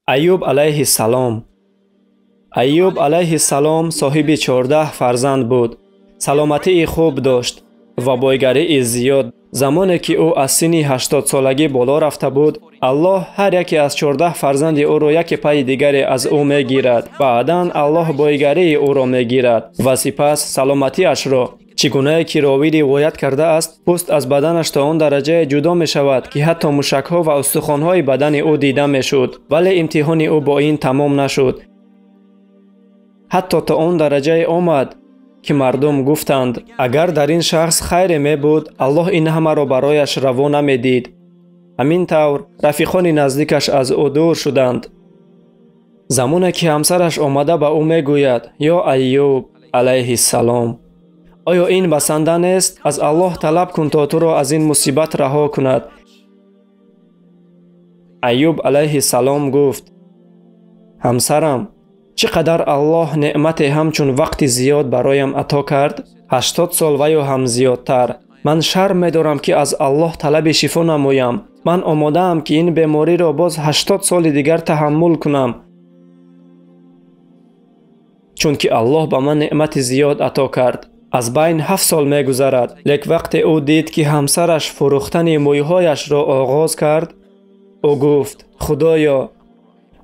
ایوب علیه السلام. ایوب علیه السلام صاحب 14 فرزند بود. سلامتی خوب داشت و بایگری زیاد. زمانی که او از سن 80 سالگی بالا رفته بود، الله هر یکی از 14 فرزند او را یک پای دیگری از او میگیرد. بعداً الله بایگری او را میگیرد و سپس سلامتیش را. چگونه که راوی روایت کرده است، پوست از بدنش تا آن درجه جدا می شود که حتی موشک‌ها و استخوان‌های بدن او دیده می شد. ولی امتحان او با این تمام نشد. حتی تا آن درجه آمد که مردم گفتند اگر در این شخص خیر می بود، الله این همه را برایش روا نمی دید. همین طور رفیقان نزدیکش از او دور شدند. زمانی که همسرش آمده به او می گوید یا ایوب علیه السلام، آیا این بسنده نیست؟ از الله طلب کن تا تو را از این مصیبت رها کند. ایوب علیه السلام گفت همسرم، چقدر الله نعمت همچون وقت زیاد برایم عطا کرد؟ 80 سال و یا هم زیادتر. من شرم می دارم که از الله طلب شفا نمایم. من آماده ام که این بیماری را باز 80 سال دیگر تحمل کنم، چون که الله به من نعمت زیاد عطا کرد. از بین 7 سال می گذرد. لیک وقت او دید که همسرش فروختن مویهایش را آغاز کرد، او گفت خدایا،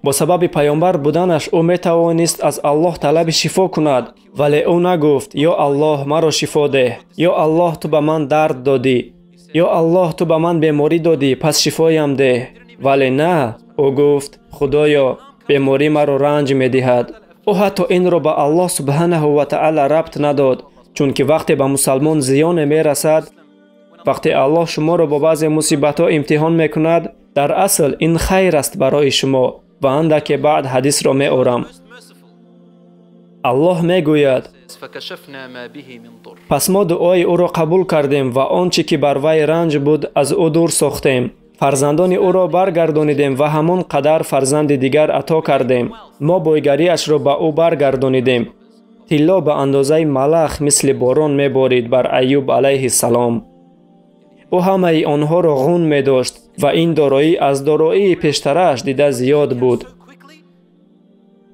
با سبب پیامبر بودنش او می توانست از الله طلب شفا کند، ولی او نگفت یا الله مرا شفا ده، یا الله تو به من درد دادی، یا الله تو به من بیماری دادی پس شفایم ده. ولی نه، او گفت خدایا، بیماری مرا رنج می دهد. او حتی این را به الله سبحانه و تعالی ربط نداد، چون که وقتی به مسلمان زیان می رسد، وقتی الله شما را با بعض مصیبت ها امتحان می کند، در اصل این خیر است برای شما. و اندک بعد حدیث را می آورم. الله می گوید پس ما دعای او را قبول کردیم و آنچه که بر وی رنج بود از او دور ساختیم. فرزندان او را برگردانیدیم و همان قدر فرزند دیگر عطا کردیم. ما بایگریش را به او برگردانیدیم. طلا به اندازه ملخ مثل باران می بارید بر ایوب علیه السلام. او همه آنها را غون می داشت و این دارایی از دارایی پیشترش دیده زیاد بود.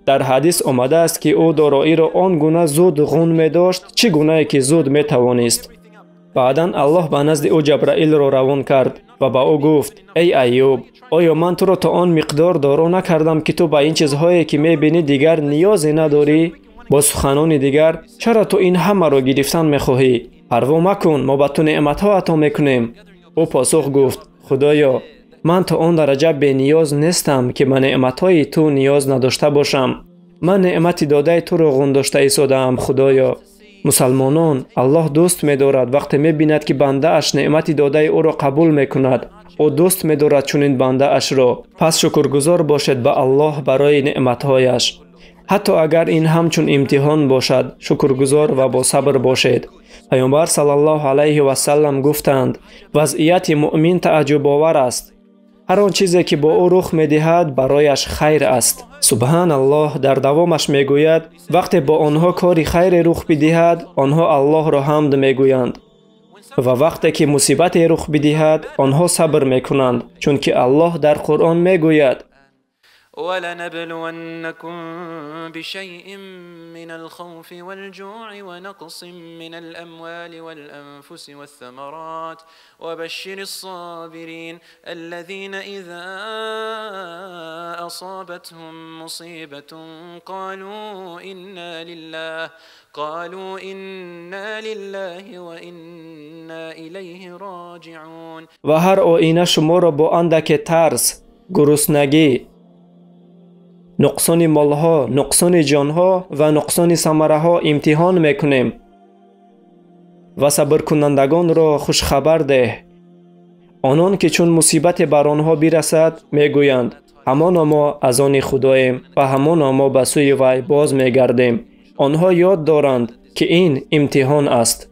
در حدیث آمده است که او دارایی را آن گونه زود غون می داشت چگونه که زود می توانست. بعداً الله به نزد او جبرائیل را روان کرد و با او گفت ای ایوب، آیا من تو را تا آن مقدار دارا نکردم که تو به این چیزهایی که می بینی دیگر نیازی نداری؟ با سخنان دیگر چرا تو این همه را گرفتن می خواهی؟ پروا مکن، ما به تو نعمتها عطا میکنیم. او پاسخ گفت خدایا، من تا آن درجه به نیاز نیستم که من نعمتهای تو نیاز نداشته باشم. من نعمت داده تو را غون داشته ایستادم. خدایا، مسلمانان الله دوست می دارد وقتی می بیند که بنده اش نعمت داده او را قبول می کند. او دوست می دارد چنین بنده اش را. پس شکرگزار باشد به الله برای نعمتهایش. حتی اگر این همچون امتحان باشد، شکرگزار و با صبر باشید. پیامبر صلی الله علیه و سلم گفتند وضعیت مؤمن تعجب آور است. هر آن چیزی که با او رخ می دهد برایش خیر است. سبحان الله در دوامش می گوید وقتی با آنها کاری خیر رخ بدهد، آنها الله را حمد می گویند و وقتی که مصیبت رخ بدهد، آنها صبر می کنند، چون که الله در قرآن می گوید وَلَنَبْلُوَنَّكُمْ بِشَيْءٍ مِّنَ الْخَوْفِ وَالْجُوعِ وَنَقْصٍ مِّنَ الْأَمْوَالِ وَالْأَنفُسِ وَالثَّمَرَاتِ وَبَشِّرِ الصَّابِرِينَ الَّذِينَ إِذَا أَصَابَتْهُم مُّصِيبَةٌ قالوا إنا لله وإنا إليه راجعون. و هر آینه شما را با اندک ترس، گرسنگی، نقصان مالها، نقصان جانها و نقصان ثمرها امتحان میکنیم و صبر کنندگان را خوش خبر ده. آنان که چون مصیبت بر آنها برسد میگویند همانا ما از آن خداییم و همانا ما به سوی وی باز میگردیم. آنها یاد دارند که این امتحان است.